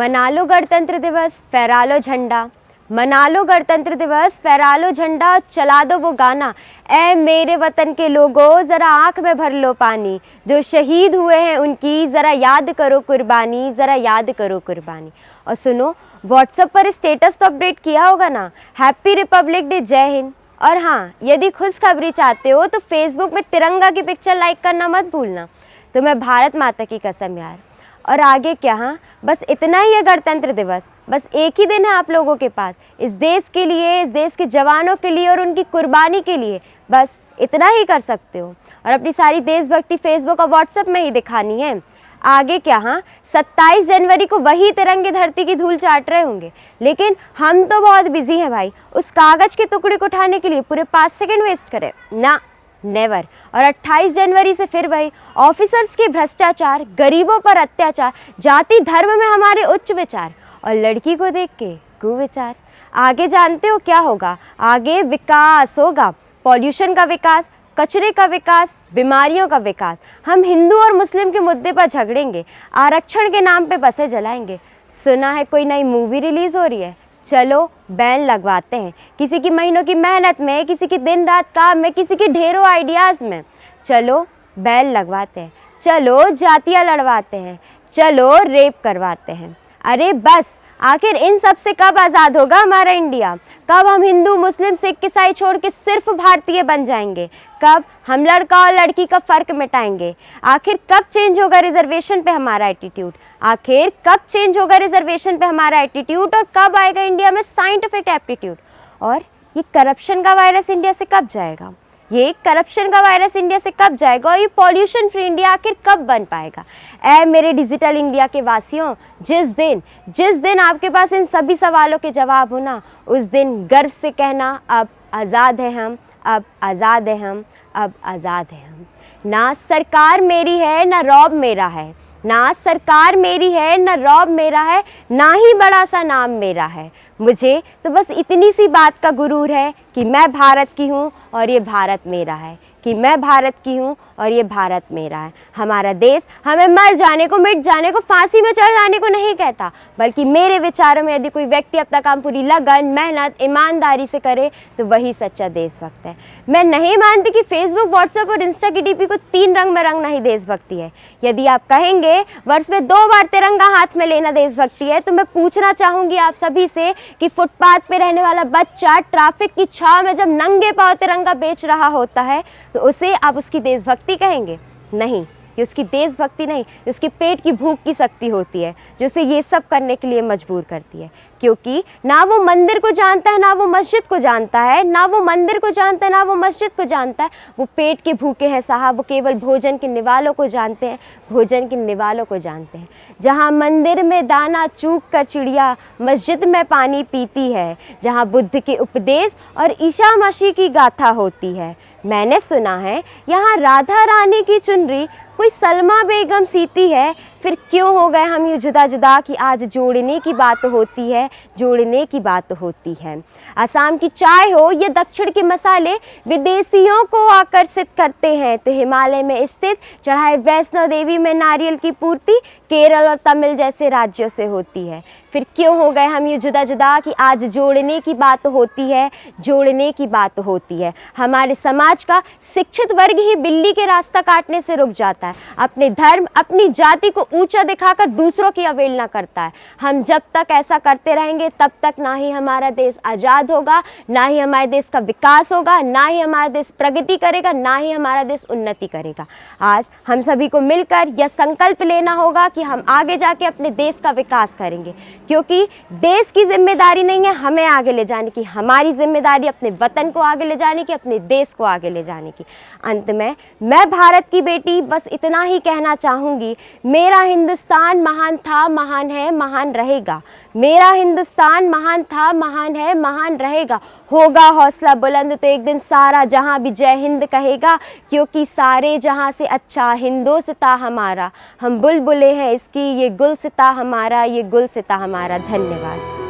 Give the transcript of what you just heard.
मना लो गणतंत्र दिवस, फहरा लो झंडा। मना लो गणतंत्र दिवस, फहरा लो झंडा, चला दो वो गाना, ऐ मेरे वतन के लोगों ज़रा आँख में भर लो पानी, जो शहीद हुए हैं उनकी ज़रा याद करो कुर्बानी, ज़रा याद करो कुर्बानी। और सुनो, व्हाट्सएप पर स्टेटस तो अपडेट किया होगा ना, हैप्पी रिपब्लिक डे, जय हिंद। और हाँ, यदि खुशखबरी चाहते हो तो फेसबुक में तिरंगा की पिक्चर लाइक करना मत भूलना। तो मैं भारत माता की कसम यार। और आगे क्या, हाँ बस इतना ही है गणतंत्र दिवस, बस एक ही दिन है आप लोगों के पास इस देश के लिए, इस देश के जवानों के लिए और उनकी कुर्बानी के लिए, बस इतना ही कर सकते हो। और अपनी सारी देशभक्ति फेसबुक और व्हाट्सएप में ही दिखानी है। आगे क्या, हाँ 27 जनवरी को वही तिरंगे धरती की धूल चाट रहे होंगे, लेकिन हम तो बहुत बिजी हैं भाई, उस कागज़ के टुकड़े को उठाने के लिए पूरे 5 सेकंड वेस्ट करें ना, नेवर। और 28 जनवरी से फिर वही ऑफिसर्स के भ्रष्टाचार, गरीबों पर अत्याचार, जाति धर्म में हमारे उच्च विचार और लड़की को देख के कुविचार। आगे जानते हो क्या होगा, आगे विकास होगा, पॉल्यूशन का विकास, कचरे का विकास, बीमारियों का विकास। हम हिंदू और मुस्लिम के मुद्दे पर झगड़ेंगे, आरक्षण के नाम पे बसें जलाएंगे। सुना है कोई नई मूवी रिलीज़ हो रही है, चलो बैन लगवाते हैं। किसी की महीनों की मेहनत में, किसी की दिन रात काम में, किसी की ढेरों आइडियाज़ में, चलो बैन लगवाते हैं। चलो जातियाँ लड़वाते हैं, चलो रेप करवाते हैं। अरे बस, आखिर इन सब से कब आज़ाद होगा हमारा इंडिया? कब हम हिंदू मुस्लिम सिख ईसाई छोड़ के सिर्फ भारतीय बन जाएंगे? कब हम लड़का और लड़की का फ़र्क मिटाएंगे? आखिर कब चेंज होगा रिजर्वेशन पे हमारा एटीट्यूड? आखिर कब चेंज होगा रिजर्वेशन पे हमारा एटीट्यूड? और कब आएगा इंडिया में साइंटिफिक एप्टीट्यूड? और ये करप्शन का वायरस इंडिया से कब जाएगा? ये करप्शन का वायरस इंडिया से कब जाएगा? और ये पॉल्यूशन फ्री इंडिया आखिर कब बन पाएगा? ऐ मेरे डिजिटल इंडिया के वासियों, जिस दिन आपके पास इन सभी सवालों के जवाब हो ना, उस दिन गर्व से कहना, अब आज़ाद हैं हम, अब आज़ाद हैं हम, अब आज़ाद हैं हम। ना सरकार मेरी है, ना रौब मेरा है, ना सरकार मेरी है, ना रौब मेरा है, ना ही बड़ा सा नाम मेरा है। मुझे तो बस इतनी सी बात का गुरूर है कि मैं भारत की हूँ और ये भारत मेरा है, कि मैं भारत की हूँ और ये भारत मेरा है। हमारा देश हमें मर जाने को, मिट जाने को, फांसी में चढ़ जाने को नहीं कहता, बल्कि मेरे विचारों में यदि कोई व्यक्ति अपना काम पूरी लगन, मेहनत, ईमानदारी से करे तो वही सच्चा देशभक्त है। मैं नहीं मानती कि फेसबुक, व्हाट्सएप और इंस्टा की डीपी को 3 रंग में रंगना ही देशभक्ति है। यदि आप कहेंगे वर्ष में 2 बार तिरंगा हाथ में लेना देशभक्ति है, तो मैं पूछना चाहूँगी आप सभी से कि फुटपाथ पे रहने वाला बच्चा ट्रैफिक की छाव में जब नंगे पाँव तिरंगा बेच रहा होता है तो उसे आप उसकी देशभक्ति कहेंगे? नहीं, ये उसकी देशभक्ति नहीं, ये उसकी पेट की भूख की शक्ति होती है जो उसे ये सब करने के लिए मजबूर करती है। क्योंकि ना वो मंदिर को जानता है, ना वो मस्जिद को जानता है, ना वो मंदिर को जानता है, ना वो मस्जिद को जानता है। वो पेट के भूखे हैं साहब, वो केवल भोजन के निवालों को जानते हैं, भोजन के निवालों को जानते हैं। जहाँ मंदिर में दाना चूक कर चिड़िया मस्जिद में पानी पीती है, जहाँ बुद्ध के उपदेश और ईसा मसीह की गाथा होती है। मैंने सुना है यहाँ राधा रानी की चुनरी कोई सलमा बेगम सीती है। फिर क्यों हो गए हम यूँ जुदा जुदा कि आज जोड़ने की बात होती है, जोड़ने की बात होती है। असम की चाय हो ये दक्षिण के मसाले विदेशियों को आकर्षित करते हैं, तो हिमालय में स्थित चढ़ाई वैष्णो देवी में नारियल की पूर्ति केरल और तमिल जैसे राज्यों से होती है। फिर क्यों हो गए हम ये जुदा जुदा कि आज जोड़ने की बात होती है, जोड़ने की बात होती है। हमारे समाज का शिक्षित वर्ग ही बिल्ली के रास्ता काटने से रुक जाता है, अपने धर्म, अपनी जाति को ऊंचा दिखाकर दूसरों की अवहेलना करता है। हम जब तक ऐसा करते रहेंगे तब तक ना ही हमारा देश आज़ाद होगा, ना ही हमारे देश का विकास होगा, ना ही हमारा देश प्रगति करेगा, ना ही हमारा देश उन्नति करेगा। आज हम सभी को मिलकर यह संकल्प लेना होगा कि हम आगे जाके अपने देश का विकास करेंगे, क्योंकि देश की जिम्मेदारी नहीं है हमें आगे ले जाने की, हमारी जिम्मेदारी अपने वतन को आगे ले जाने की, अपने देश को आगे ले जाने की। अंत में मैं भारत की बेटी बस इतना ही कहना चाहूँगी, मेरा हिंदुस्तान महान था, महान है, महान रहेगा। मेरा हिंदुस्तान महान था, महान है, महान रहेगा। होगा हौसला बुलंद तो एक दिन सारा जहां भी जय हिंद कहेगा, क्योंकि सारे जहां से अच्छा हिंदोस्तां हमारा। हम बुलबुलें हैं इसकी, ये गुलसिता हमारा, ये गुलसिता हमारा। धन्यवाद।